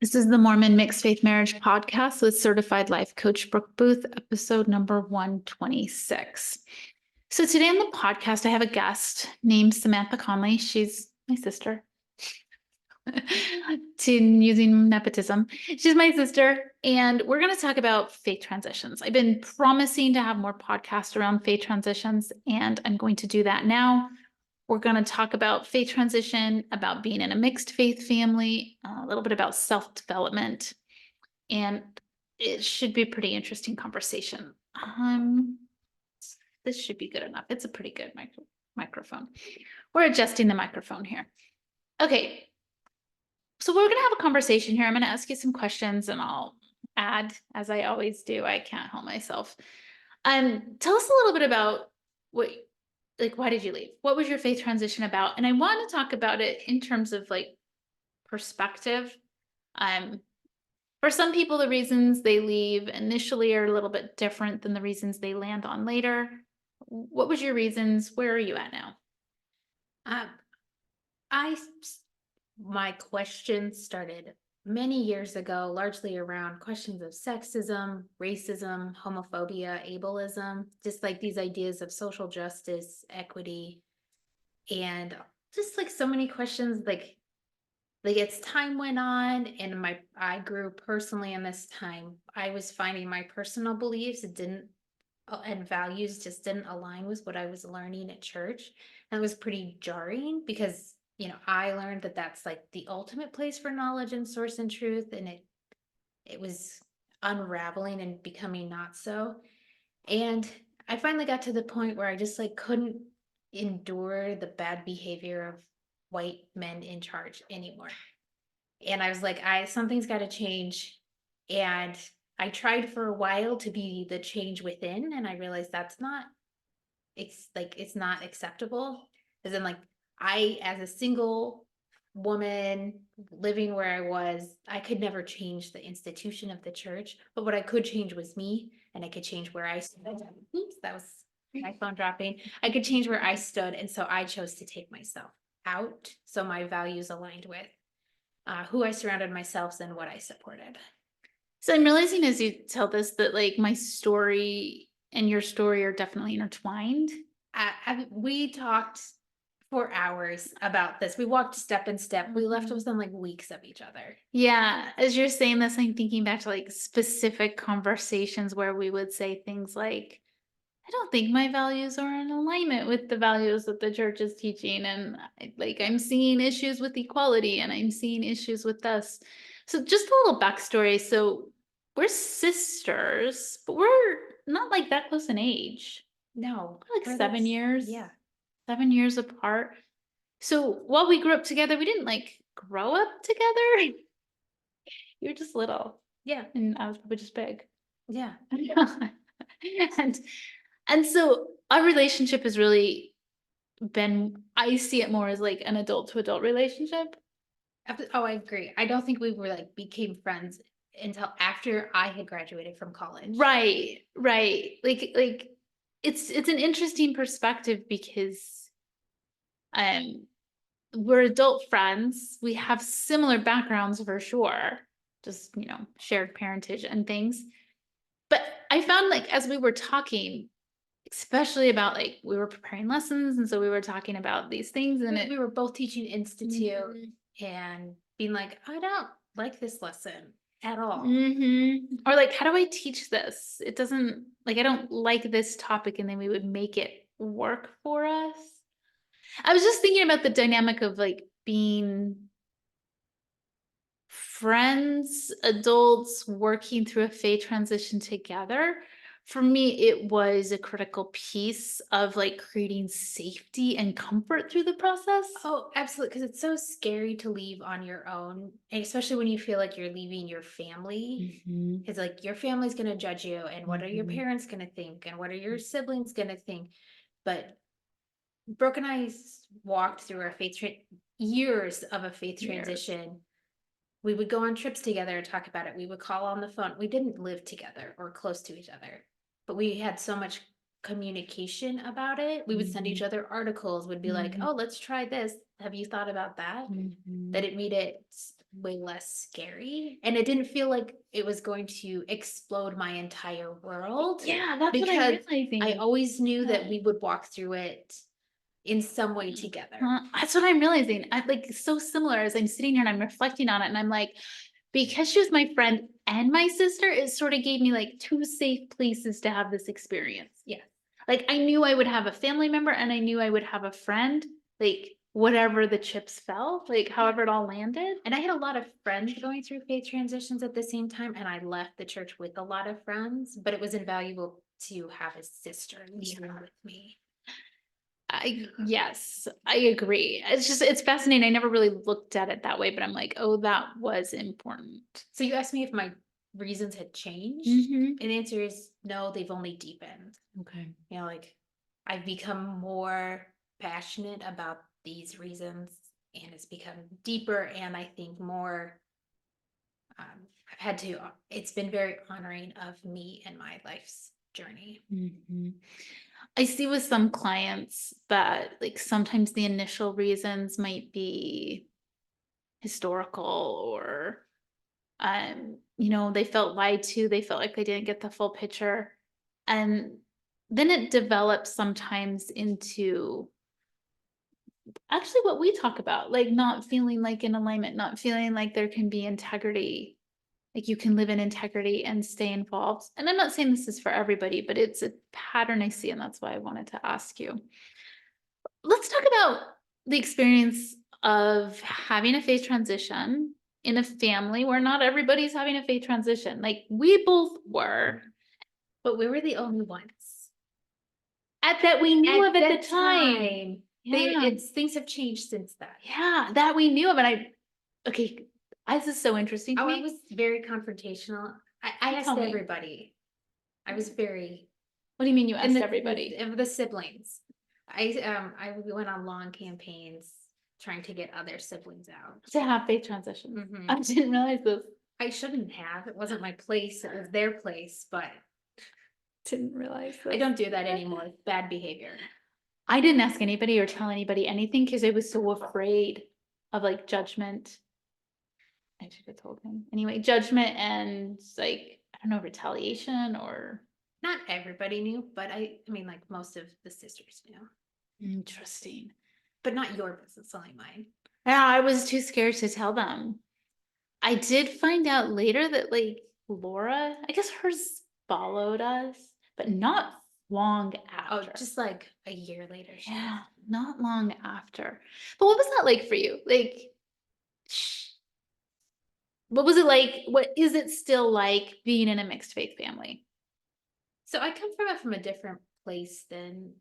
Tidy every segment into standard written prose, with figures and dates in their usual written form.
This is the Mormon Mixed Faith Marriage Podcast with certified life coach Brooke Booth, episode number 126. So today on the podcast, I have a guest named Samantha Conley. She's my sister. To using nepotism. She's my sister, and we're going to talk about faith transitions. I've been promising to have more podcasts around faith transitions, and I'm going to do that now. We're going to talk about faith transition, about being in a mixed faith family, a little bit about self-development, and it should be a pretty interesting conversation. This should be good enough. It's a pretty good microphone. We're adjusting the microphone here. Okay, so we're going to have a conversation here. I'm going to ask you some questions and I'll add, as I always do. I can't help myself. Tell us a little bit about why did you leave? What was your faith transition about? And I want to talk about it in terms of like perspective. For some people, the reasons they leave initially are a little bit different than the reasons they land on later. What was your reasons? Where are you at now? I my questions started many years ago, largely around questions of sexism, racism, homophobia, ableism, just like these ideas of social justice, equity, and just like so many questions like as time went on and I grew personally in this time, I was finding my personal beliefs didn't and values just didn't align with what I was learning at church. And it was pretty jarring because, I learned that that's like the ultimate place for knowledge and source and truth. And it was unraveling and becoming not so. And I finally got to the point where I just like couldn't endure the bad behavior of white men in charge anymore. And I was like, something's got to change. And I tried for a while to be the change within, and I realized it's not acceptable. As in, like, I, as a single woman living where I was, I could never change the institution of the church. But what I could change was me, and I could change where I stood. Oops, that was my phone dropping. I could change where I stood, and so I chose to take myself out so my values aligned with who I surrounded myself and what I supported. So I'm realizing as you tell this that like my story and your story are definitely intertwined. We talked for hours about this. We walked step and step. We left within like weeks of each other. Yeah, as you're saying this, I'm thinking back to like specific conversations where we would say things like, I don't think my values are in alignment with the values that the church is teaching. And I'm seeing issues with equality and I'm seeing issues with this. So just a little backstory. So we're sisters, but we're not like that close in age. No. We're like 7 years. Yeah. 7 years apart. So while we grew up together, we didn't like grow up together. You were just little. Yeah. And I was probably just big. Yeah. And so our relationship has really been, I see it more as like an adult to adult relationship. Oh, I agree. I don't think we were like became friends until after I had graduated from college. Right. Like it's an interesting perspective because we're adult friends. We have similar backgrounds for sure. Just, shared parentage and things. But I found like as we were talking, especially about like we were preparing lessons and so we were talking about these things and we were both teaching institute and being like, I don't like this lesson at all. Or like, how do I teach this? It doesn't like, I don't like this topic, and then we would make it work for us. I was just thinking about the dynamic of like being friends, adults working through a faith transition together. For me, it was a critical piece of like creating safety and comfort through the process. Oh, absolutely. Because it's so scary to leave on your own, and especially when you feel like you're leaving your family. It's like your family's going to judge you, and what are your parents going to think, and what are your siblings going to think? But Brooke and I walked through our years of a faith transition. We would go on trips together and talk about it. We would call on the phone. We didn't live together or close to each other, but we had so much communication about it. We would send each other articles, would be like, oh, let's try this. Have you thought about that? That it made it way less scary. And it didn't feel like it was going to explode my entire world. Yeah, that's what I'm Because realizing. I always knew that Yeah. we would walk through it in some way together. That's what I'm realizing. I like so similar as I'm sitting here and I'm reflecting on it, and I'm like, because she was my friend and my sister, it sort of gave me like two safe places to have this experience. Yeah. Like I knew I would have a family member and I knew I would have a friend, like whatever the chips fell, like however it all landed. And I had a lot of friends going through faith transitions at the same time, and I left the church with a lot of friends, but it was invaluable to have a sister leading with me. Yes, I agree. It's fascinating. I never really looked at it that way, but I'm like, oh, that was important. So you asked me if my reasons had changed, Mhm. and the answer is no, they've only deepened. Okay. You know, like I've become more passionate about these reasons, and it's become deeper, and I think more. I've had to. It's been very honoring of me and my life's journey. Mhm. I see with some clients that like sometimes the initial reasons might be historical or they felt lied to, they felt like they didn't get the full picture. And then it develops sometimes into actually what we talk about, like not feeling like in alignment, not feeling like there can be integrity. Like you can live in integrity and stay involved. And I'm not saying this is for everybody, but it's a pattern I see, and that's why I wanted to ask you. Let's talk about the experience of having a faith transition in a family where not everybody's having a faith transition. Like we both were. But we were the only ones At that we knew of at that the time. time. Yeah. Things have changed since that. Yeah, that we knew of. And this is so interesting to Oh, I me. was very confrontational. I asked Tell me. everybody. I was very What do you mean you and asked everybody? the siblings. I went on long campaigns trying to get other siblings out. To have faith transition. Mhm. I didn't realize this. I shouldn't have. It wasn't my place. It was their place, but Didn't realize this. I don't do that anymore. It's bad behavior. I didn't ask anybody or tell anybody anything because I was so afraid of like judgment. I should have told him. Anyway, judgment and like, I don't know, retaliation or Not everybody knew, but I mean, like most of the sisters knew, interesting. but not your business, only mine. Yeah, I was too scared to tell them. I did find out later that like Laura, I guess hers followed us, but not long Oh, after. just like a year later. Yeah, not long after. But what was that like for you? Like, what was it like? What is it still like being in a mixed faith family? So I come from a different place than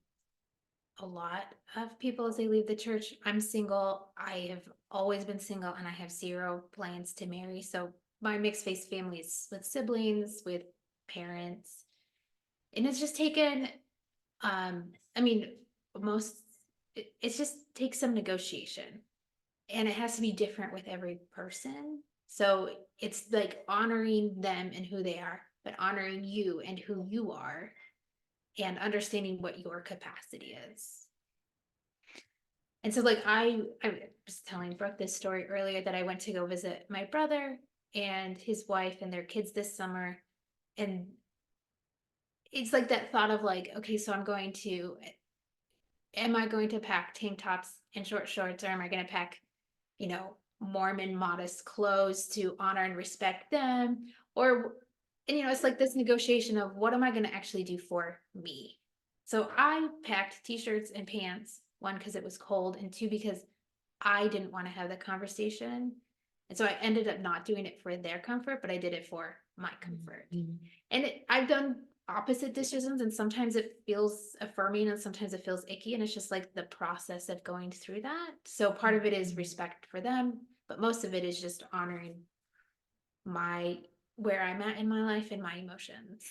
a lot of people as they leave the church. I'm single. I have always been single, and I have zero plans to marry. So my mixed faith family is with siblings, with parents, and it's just taken. I mean, most it just takes some negotiation, and it has to be different with every person. So it's like honoring them and who they are, but honoring you and who you are, and understanding what your capacity is. And so like I was telling Brooke this story earlier that I went to go visit my brother and his wife and their kids this summer. And it's like that thought of like, okay, so am I going to pack tank tops and short shorts, or am I going to pack, Mormon modest clothes to honor and respect them? And it's like this negotiation of what am I going to actually do for me? So I packed t-shirts and pants, one, because it was cold, and two, because I didn't want to have the conversation. And so I ended up not doing it for their comfort, but I did it for my comfort. And I've done opposite decisions, and sometimes it feels affirming and sometimes it feels icky. And it's just like the process of going through that. So part of it is respect for them, but most of it is just honoring where I'm at in my life and my emotions.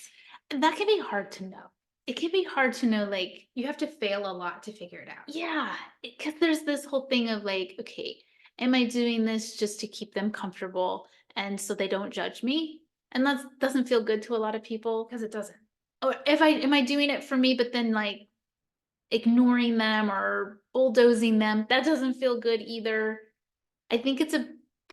And that can be hard to know. It can be hard to know, like, You have to fail a lot to figure it out. yeah, because there's this whole thing of like, okay, am I doing this just to keep them comfortable and so they don't judge me? And that doesn't feel good to a lot of people. Because it doesn't. Or am I doing it for me, but then like ignoring them or bulldozing them? That doesn't feel good either. I think it's a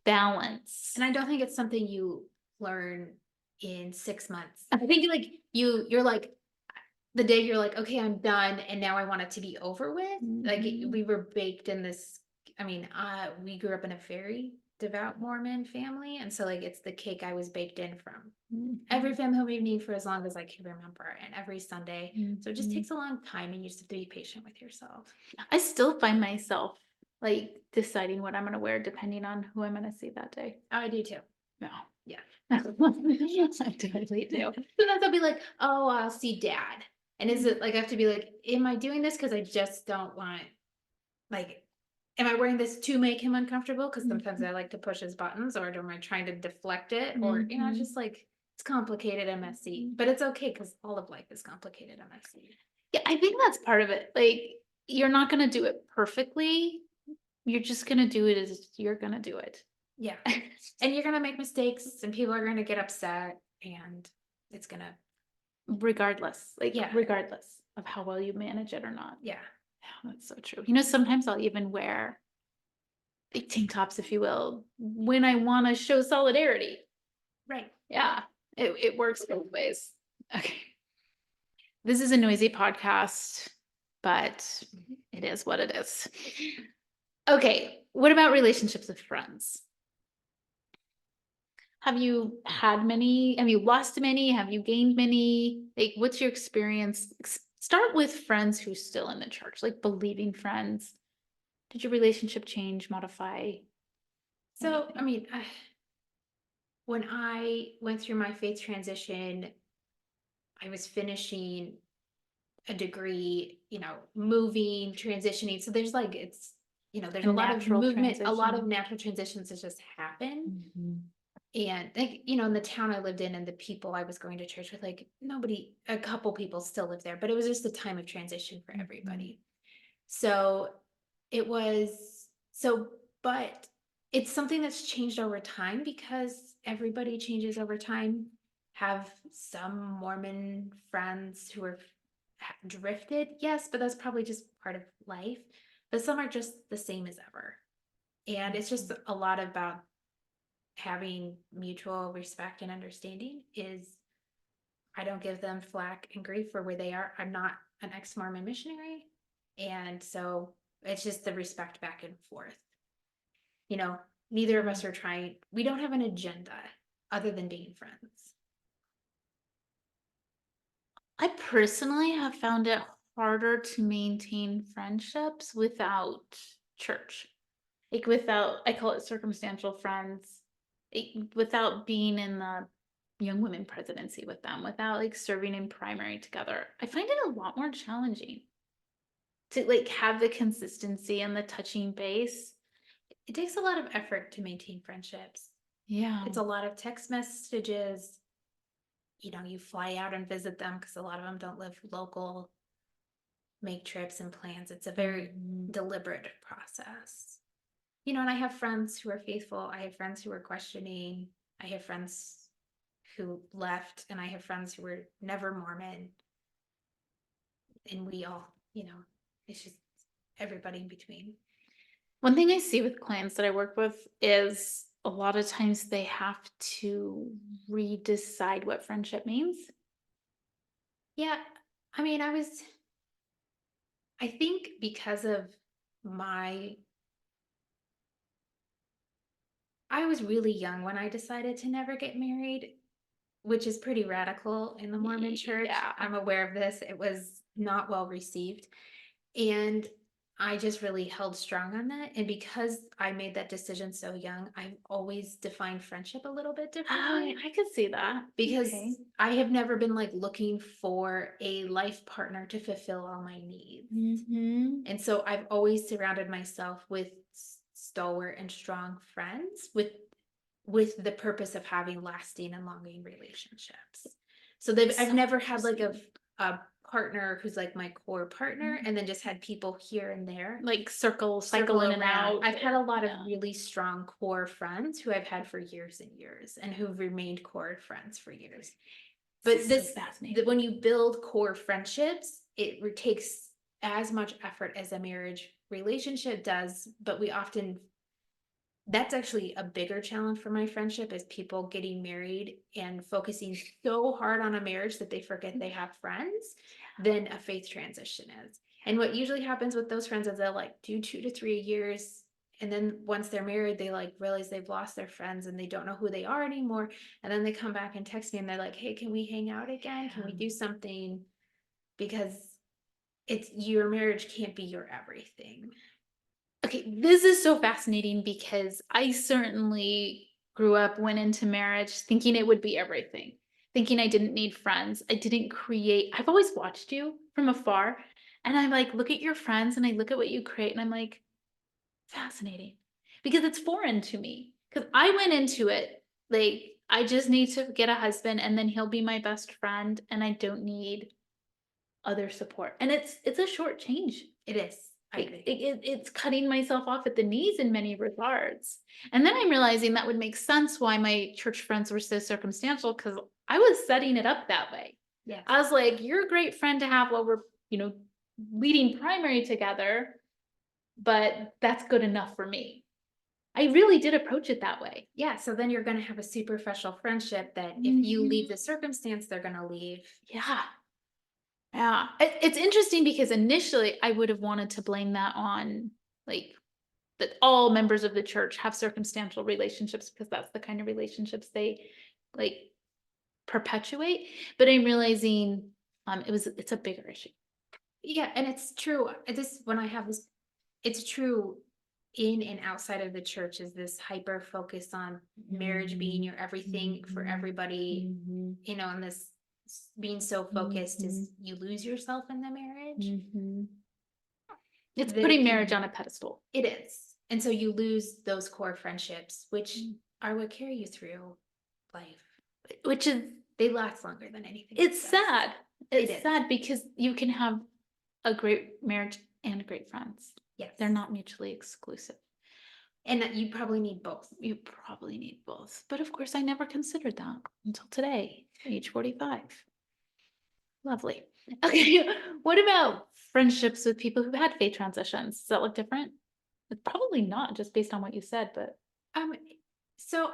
balance. And I don't think it's something you learn in 6 months. I think like you're like the day you're like, okay, I'm done, and now I want it to be over with. Like Mhm. we were baked in this. I mean, we grew up in a very devout Mormon family, and so like it's the cake I was baked in from. Every Mhm. family evening for as long as I can remember, and every Sunday. So it just Mhm. takes a long time, and you just have to be patient with yourself. I still find myself like deciding what I'm gonna wear depending on who I'm gonna see that day. Oh, I do too. No. Yeah. I totally do. Sometimes I'll be like, oh, I'll see dad. And is it like I have to be like, am I doing this because I just don't want like am I wearing this to make him uncomfortable? Because sometimes I like to push his buttons, or am I trying to deflect it? Or, it's Mhm. just like it's complicated and messy. Mhm. But it's okay because all of life is complicated and messy. Yeah, I think that's part of it. Like, you're not gonna do it perfectly. You're just gonna do it as you're gonna do it. Yeah. And you're gonna make mistakes and people are gonna get upset and it's gonna yeah. Regardless of how well you manage it or not. Yeah. Yeah, that's so true. Sometimes I'll even wear like tank tops, if you will, when I wanna show solidarity. Right. Yeah, it works both ways. Okay. This is a noisy podcast, but it is what it is. Okay, what about relationships with friends? Have you had many? Have you lost many? Have you gained many? Like, what's your experience? Start with friends who's still in the church, like believing friends. Did your relationship change, modify? So, I Anything? mean, when I went through my faith transition, I was finishing a degree, moving, transitioning. So there's like, there's A a lot of natural movement, a lot of transition. natural transitions that just happen. Mhm. And like, in the town I lived in and the people I was going to church with, like nobody, a couple people still live there, but it was just a time of transition for Mhm. everybody. So it was so, but it's something that's changed over time because everybody changes over time. Have some Mormon friends who are drifted, yes, but that's probably just part of life. But some are just the same as ever. And it's just a lot about having mutual respect and understanding is I don't give them flack and grief for where they are. I'm not an ex-Mormon missionary. And so it's just the respect back and forth. Neither of us are trying, we don't have an agenda other than being friends. I personally have found it harder to maintain friendships without church. Like without, I call it circumstantial friends, without being in the young women presidency with them, without like serving in primary together. I find it a lot more challenging to like have the consistency and the touching base. It takes a lot of effort to maintain friendships. Yeah. It's a lot of text messages. You fly out and visit them because a lot of them don't live local, make trips and plans. It's a very Mhm. deliberate process. And I have friends who are faithful. I have friends who are questioning. I have friends who left, and I have friends who were never Mormon. And we all, it's just everybody in between. One thing I see with clients that I work with is a lot of times they have to redecide what friendship means. Yeah. I mean, I think because of my, I was really young when I decided to never get married, which is pretty radical in the Mormon church. Yeah. I'm aware of this. It was not well received. And I just really held strong on that. And because I made that decision so young, I've always defined friendship a little bit differently. I could see that. Because Okay. I have never been like looking for a life partner to fulfill all my needs. Mm-hmm. And so I've always surrounded myself with stalwart and strong friends with the purpose of having lasting and longing relationships. So I've So never had like interesting. a partner who's like my core partner and then just had people here and there Like cycle circle in and around. out. I've had a lot of Yeah. really strong core friends who I've had for years and years and who've remained core friends for years. But So fascinating. when you build core friendships, it takes as much effort as a marriage relationship does, but we often That's actually a bigger challenge for my friendship is people getting married and focusing so hard on a marriage that they forget they have friends than a faith transition is. And what usually happens with those friends is they'll like do 2 to 3 years. And then once they're married, they like realize they've lost their friends and they don't know who they are anymore. And then they come back and text me and they're like, hey, can we hang out again? Can we do something? Because it's your marriage can't be your everything. Okay, this is so fascinating because I certainly grew up, went into marriage thinking it would be everything, thinking I didn't need friends. I didn't create, I've always watched you from afar. And I like look at your friends and I look at what you create and I'm like, fascinating because it's foreign to me. Because I went into it like, I just need to get a husband and then he'll be my best friend and I don't need other support. And it's a short change. It is. I agree. It's cutting myself off at the knees in many regards. And then I'm realizing that would make sense why my church friends were so circumstantial because I was setting it up that way. Yeah. I was like, you're a great friend to have while we're, you know, leading primary together, but that's good enough for me. I really did approach it that way. Yeah, so then you're gonna have a superficial friendship that if you leave the circumstance, they're gonna leave. Yeah. Yeah. It's interesting because initially I would have wanted to blame that on like that all members of the church have circumstantial relationships because that's the kind of relationships they like perpetuate. But I'm realizing it's a bigger issue. Yeah, and it's true. This when I have this, it's true in and outside of the church is this hyper focus on marriage being your everything for everybody, and this being so focused is you lose yourself in the marriage. It's That putting it marriage can- on a pedestal. It is. And so you lose those core friendships, which are what carry you through life. Which is They last longer than anything. it's else does. sad. It It's is. sad because you can have a great marriage and great friends. Yes. They're not mutually exclusive. And that you probably need both. You probably need both. But of course, I never considered that until today, age 45. Lovely. Okay. What about friendships with people who've had faith transitions? Does that look different? Probably not, just based on what you said, but Um, so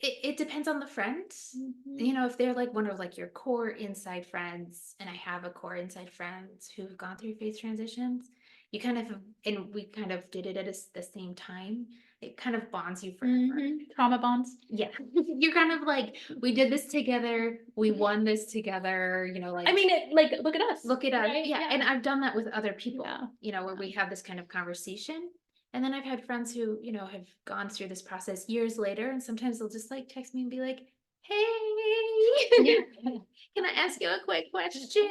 it depends on the friend. Mhm. If they're like one of like your core inside friends, and I have a core inside friends who've gone through faith transitions, you kind of and we kind of did it at the same time. It kind of bonds you forever. Trauma bonds. Yeah, you're kind of like we did this together, we won this together. Like I mean, like, look at us. look at us. right? Yeah, and I've done that with other people. Yeah. Where we have this kind of conversation. And then I've had friends who, have gone through this process years later, and sometimes they'll just like text me and be like, "Hey, can I ask you a quick question?"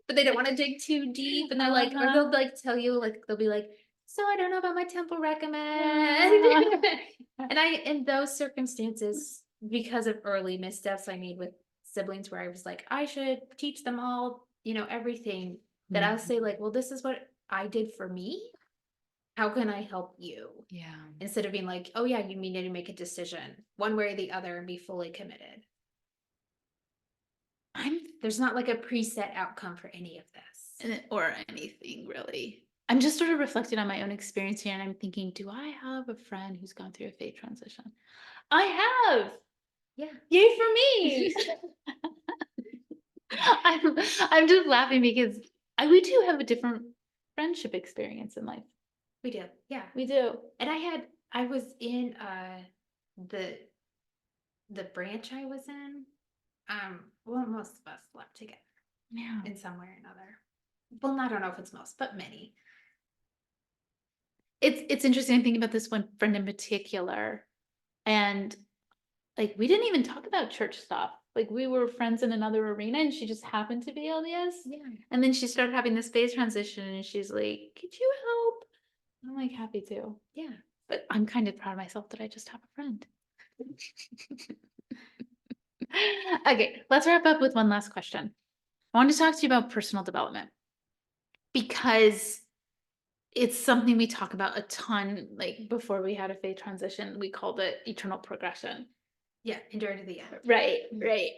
But they don't want to dig too deep, and they're like, or they'll like tell you, like they'll be like, "So I don't know about my temple recommend." And in those circumstances, because of early missteps I made with siblings, where I was like, I should teach them all, everything. That I'll say like, well, this is what I did for me. How can I help you? Yeah. Instead of being like, oh yeah, you need to make a decision one way or the other and be fully committed. There's not like a preset outcome for any of this. Or anything really. I'm just sort of reflecting on my own experience here and I'm thinking, do I have a friend who's gone through a faith transition? I have. Yeah. Yay for me. I'm just laughing because we do have a different friendship experience in life. We do. Yeah. We do. And I was in the branch I was in. Well, most of us slept together. Yeah. In some way or another. Well, I don't know if it's most, but many. It's interesting thinking about this one friend in particular. And like we didn't even talk about church stuff. Like we were friends in another arena and she just happened to be LDS. Yeah. And then she started having this phase transition and she's like, could you help? I'm like, happy to. Yeah. But I'm kind of proud of myself that I just have a friend. Okay, let's wrap up with one last question. I want to talk to you about personal development because it's something we talk about a ton. Like before we had a faith transition, we called it eternal progression. Yeah, endure to the end. Right, right.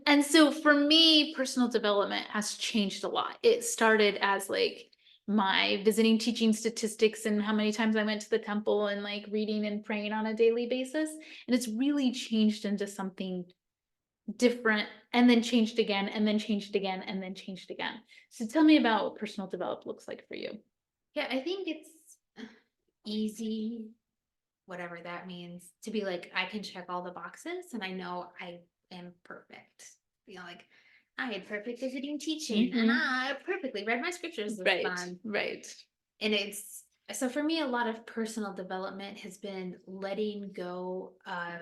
And so for me, personal development has changed a lot. It started as like my visiting teaching statistics and how many times I went to the temple and like reading and praying on a daily basis. And it's really changed into something different, and then changed again, and then changed again, and then changed again. So tell me about what personal development looks like for you. Yeah, I think it's easy, whatever that means, to be like, I can check all the boxes and I know I am perfect. You know, like I had perfect visiting teaching and I perfectly read my scriptures this month. Right. And it's so for me, a lot of personal development has been letting go of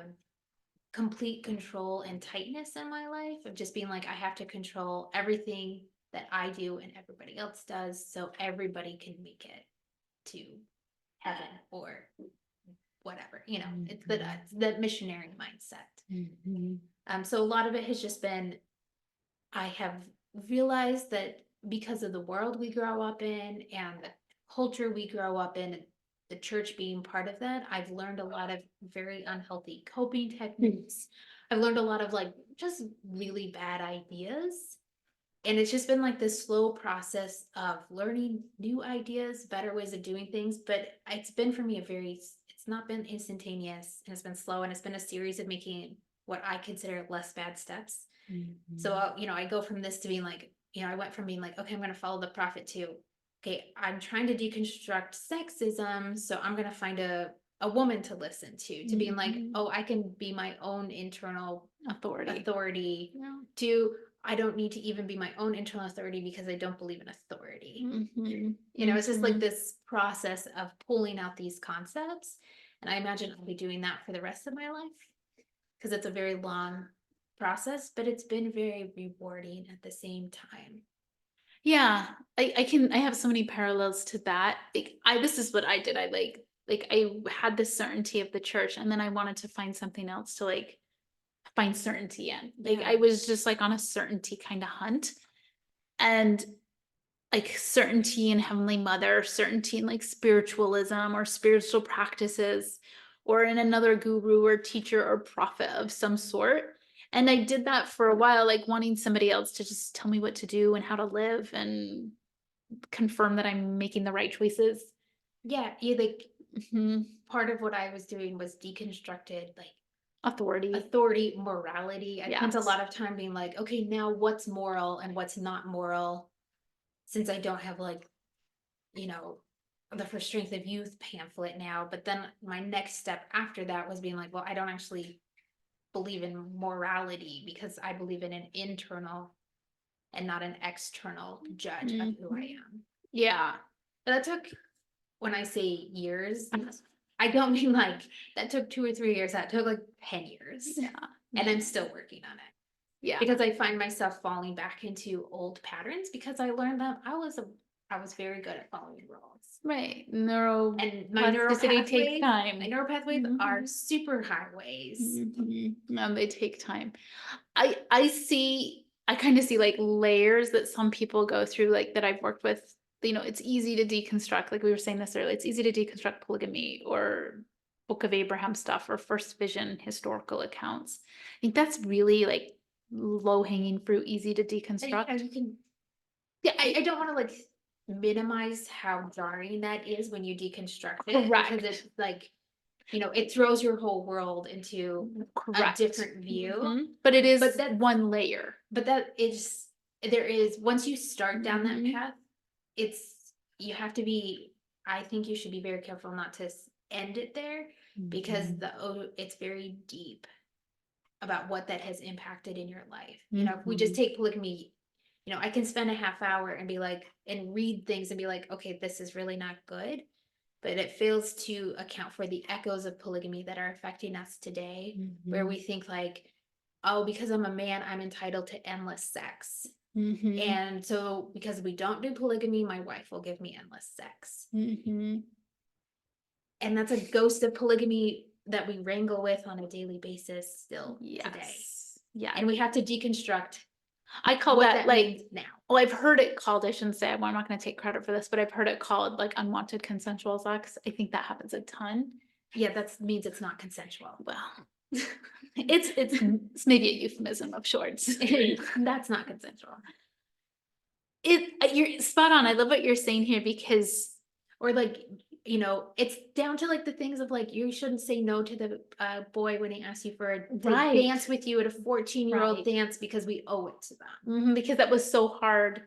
complete control and tightness in my life, of just being like, I have to control everything that I do and everybody else does so everybody can make it to heaven or whatever, you know, it's the missionary mindset. So a lot of it has just been, I have realized that because of the world we grow up in and the culture we grow up in, the church being part of that, I've learned a lot of very unhealthy coping techniques. I've learned a lot of like just really bad ideas. And it's just been like this slow process of learning new ideas, better ways of doing things. But it's been for me it's not been instantaneous, and it's been slow, and it's been a series of making what I consider less bad steps. So, I go from this to being like, I went from being like, okay, I'm going to follow the prophet to, okay, I'm trying to deconstruct sexism. So I'm going to find a woman to listen to being like, oh, I can be my own internal authority Yeah. to, I don't need to even be my own internal authority because I don't believe in authority. It's just like this process of pulling out these concepts. And I imagine I'll be doing that for the rest of my life because it's a very long process, but it's been very rewarding at the same time. Yeah, I have so many parallels to that. Like this is what I did. I had this certainty of the church, and then I wanted to find something else to like find certainty in. Like Yeah. I was just like on a certainty kind of hunt. And like certainty in Heavenly Mother, certainty in like spiritualism or spiritual practices, or in another guru or teacher or prophet of some sort. And I did that for a while, like wanting somebody else to just tell me what to do and how to live and confirm that I'm making the right choices. Yeah, part of what I was doing was deconstructed like authority, morality. I spent a lot of time being like, okay, now what's moral and what's not moral, since I don't have like, the For Strength of Youth pamphlet now. But then my next step after that was being like, well, I don't actually believe in morality because I believe in an internal and not an external judge of who I am. Yeah. But that took, when I say years, I don't mean like that took 2 or 3 years. That took like 10 years. Yeah. And I'm still working on it. Yeah. Because I find myself falling back into old patterns because I learned them. I was very good at following rules. Right. And my neural Plasticity takes time. My neural pathways are super highways. And they take time. I kind of see like layers that some people go through, like that I've worked with. It's easy to deconstruct, like we were saying this earlier. It's easy to deconstruct polygamy or Book of Abraham stuff or First Vision historical accounts. I think that's really like low hanging fruit, easy to deconstruct. I don't want to like minimize how jarring that is when you deconstruct it. Correct. Because it's like, it throws your whole world into a different view. But it is one layer. But there is, once you start down that path, you have to be, I think you should be very careful not to end it there because it's very deep about what that has impacted in your life. If we just take polygamy, I can spend a half hour and be like, and read things and be like, okay, this is really not good. But it fails to account for the echoes of polygamy that are affecting us today, where we think like, oh, because I'm a man, I'm entitled to endless sex. And so because we don't do polygamy, my wife will give me endless sex. And that's a ghost of polygamy that we wrangle with on a daily basis still today. Yeah. And we have to deconstruct. I call that like now. Well, I've heard it called, I shouldn't say, I'm not going to take credit for this, but I've heard it called like unwanted consensual sex. I think that happens a ton. Yeah, that means it's not consensual. Well, it's maybe a euphemism of sorts. That's not consensual. You're spot on. I love what you're saying here because Or like, it's down to like the things of like, you shouldn't say no to the boy when he asks you to Right. dance with you at a 14-year-old Right. dance because we owe it to them. because that was so hard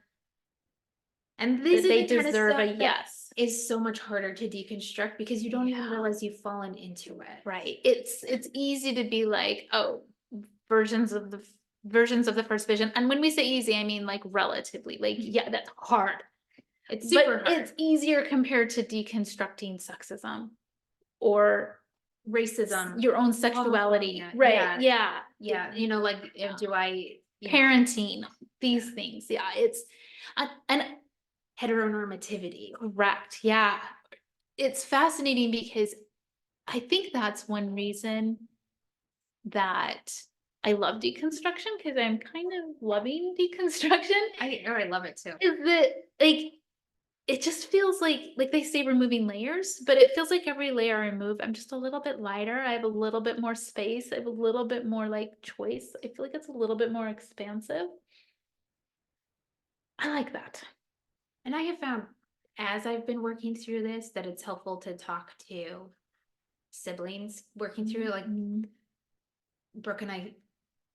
And these that are they the kind of deserve a stuff that yes. is so much harder to deconstruct because you don't even Yeah. realize you've fallen into it. Right. It's easy to be like, oh, versions of the versions of the first vision. And when we say easy, I mean like relatively. Like, yeah, that's hard. It's But super hard. it's easier compared to deconstructing sexism or Racism, your own sexuality. homophobia, Right. yeah. Yeah. Yeah, like, do I, Parenting, these things. Yeah. It's and heteronormativity. correct. Yeah. It's fascinating because I think that's one reason that I love deconstruction because I'm kind of loving deconstruction I love it too. is that like it just feels like they say removing layers, but it feels like every layer I remove, I'm just a little bit lighter. I have a little bit more space. I have a little bit more like choice. I feel like it's a little bit more expansive. I like that. And I have found as I've been working through this that it's helpful to talk to siblings working through, like Mhm. Brooke and I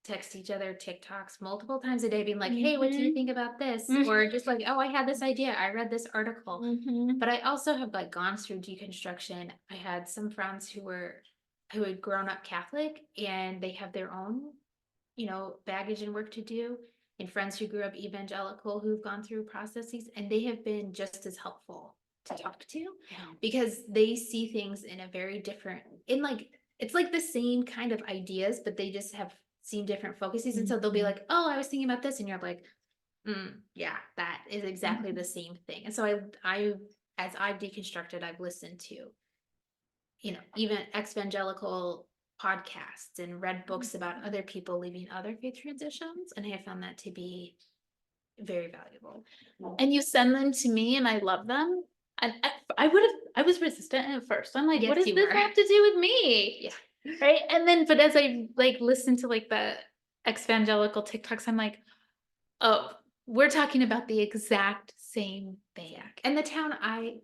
text each other TikToks multiple times a day, being like, hey, what do you Mhm. think about this? Mhm. Or just like, oh, I had this idea. I read this article. Mhm. But I also have like gone through deconstruction. I had some friends who had grown up Catholic and they have their own, baggage and work to do. And friends who grew up evangelical who've gone through processes, and they have been just as helpful to talk to Yeah. because they see things in a very different, in like, it's like the same kind of ideas, but they just have seen different focuses. And so they'll be Mhm. like, oh, I was thinking about this. And you're like, yeah, that is exactly the same thing. And so as I've deconstructed, I've listened to, even evangelical podcasts and read books about other people leaving other faith transitions. And I have found that to be very valuable. And you send them to me and I love them. And I was resistant at first. I'm like, what Yes, does you this were. have to do with me? Yeah. Right. And then, but as I like listen to like the evangelical TikToks, I'm like, oh, we're talking about the exact same thing. Yeah. And the town I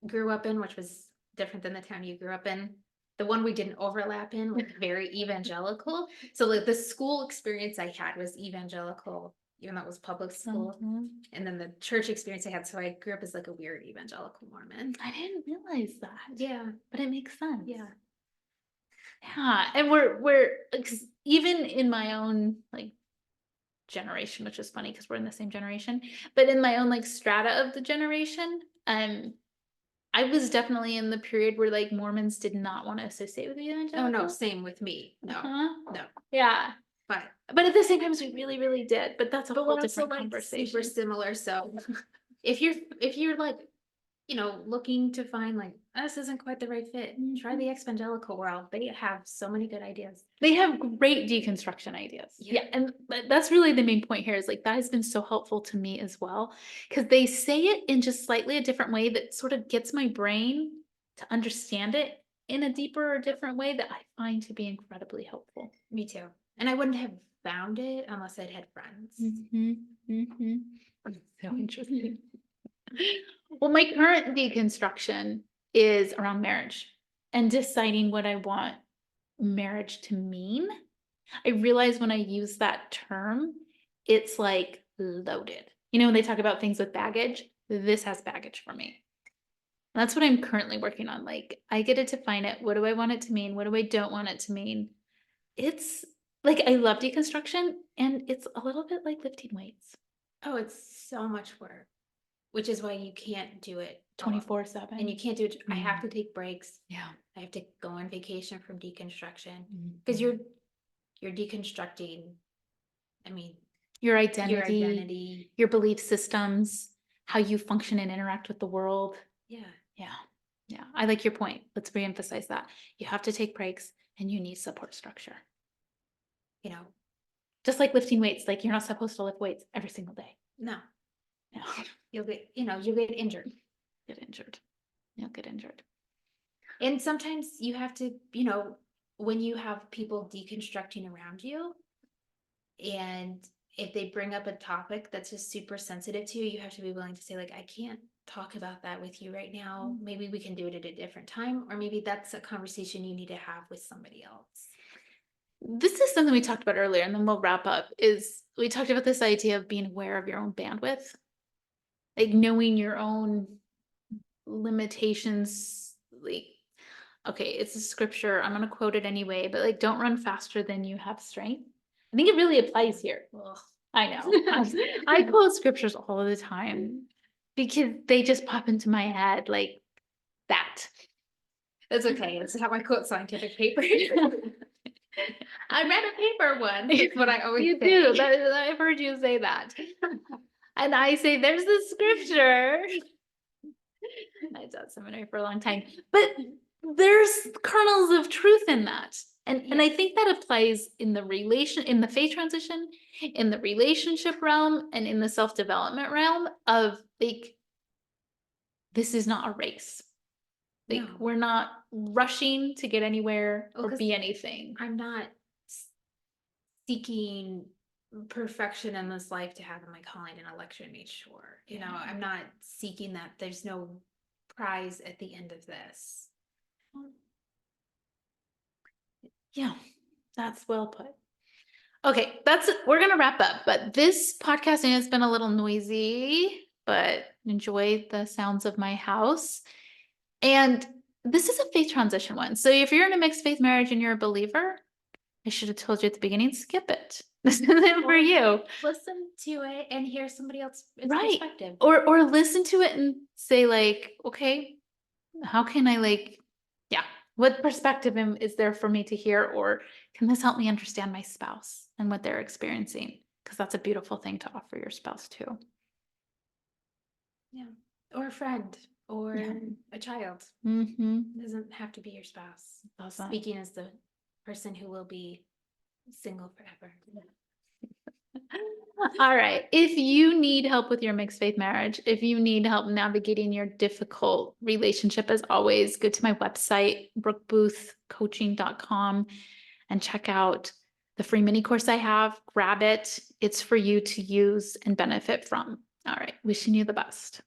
grew up in, which was different than the town you grew up in, the one we didn't overlap in, was very evangelical. So like the school experience I had was evangelical, even though it was public school. Mhm. And then the church experience I had, so I grew up as like a weird evangelical Mormon. I didn't realize that. Yeah. But it makes sense. Yeah. Yeah. And we're 'cause even in my own like generation, which is funny because we're in the same generation, but in my own like strata of the generation, I was definitely in the period where like Mormons did not want to associate with Oh no, evangelicals. same with me. No, Uh-huh. no. Yeah. But But at the same time, we really, really did. But that's a whole we're also different like super conversation. similar. So if you're like, looking to find like this isn't quite the right fit, try the evangelical world. They have so many good ideas. They have great deconstruction ideas. Yeah. And that's really the main point here is like that has been so helpful to me as well because they say it in just slightly a different way that sort of gets my brain to understand it in a deeper or different way that I find to be incredibly helpful. Me too. And I wouldn't have found it unless I'd had friends. So interesting. Well, my current deconstruction is around marriage and deciding what I want marriage to mean. I realize when I use that term, it's like loaded. When they talk about things with baggage, this has baggage for me. That's what I'm currently working on. Like, I get to define it. What do I want it to mean? What do I don't want it to mean? It's like I love deconstruction, and it's a little bit like lifting weights. Oh, it's so much work, which is why you can't do it 24/7. And you can't do it. I have to take breaks. Yeah. I have to go on vacation from deconstruction because you're deconstructing. I mean, Your your identity, identity. your belief systems, how you function and interact with the world. Yeah. Yeah. Yeah. I like your point. Let's reemphasize that. You have to take breaks and you need support structure. You know, Just like lifting weights, like you're not supposed to lift weights every single day. no, No. you'll get injured. Get injured. You'll get injured. And sometimes you have to, when you have people deconstructing around you and if they bring up a topic that's just super sensitive to you, you have to be willing to say, like, I can't talk about that with you right now. Maybe we can do it at a different time, or maybe that's a conversation you need to have with somebody else. This is something we talked about earlier, and then we'll wrap up, is we talked about this idea of being aware of your own bandwidth, like knowing your own limitations. Like, okay, it's a scripture, I'm gonna quote it anyway, but like, don't run faster than you have strength. I think it really applies here. Ugh. I know. I quote scriptures all the time because they just pop into my head like that. That's okay. It's how I quote scientific papers. I read a paper once. It's what I always You say. do. I've heard you say that. And I say, there's this scripture. I taught seminary for a long time, but there's kernels of truth in that. And I think that applies in the faith transition, in the relationship realm, and in the self-development realm of like, this is not a race. Like, No. we're not rushing to get anywhere Well, or 'cause be anything. I'm not seeking perfection in this life to have my calling and election made sure. You know, I'm not seeking that. There's no prize at the end of this. Yeah, that's well put. Okay, we're gonna wrap up, but this podcasting has been a little noisy, but enjoy the sounds of my house. And this is a faith transition one. So if you're in a mixed faith marriage and you're a believer, I should have told you at the beginning, skip it. This isn't for you. Listen to it and hear somebody else's Right. perspective. Or listen to it and say like, okay, how can I what perspective is there for me to hear? Or can this help me understand my spouse and what they're experiencing? Because that's a beautiful thing to offer your spouse too. Yeah. Or a friend or Yeah. a child. Mm-hmm. It doesn't have to be your spouse. Doesn't. Speaking as the person who will be single forever. All right. If you need help with your mixed faith marriage, if you need help navigating your difficult relationship, as always, go to my website, brookeboothcoaching.com, and check out the free mini course I have. Grab it. It's for you to use and benefit from. All right. Wishing you the best.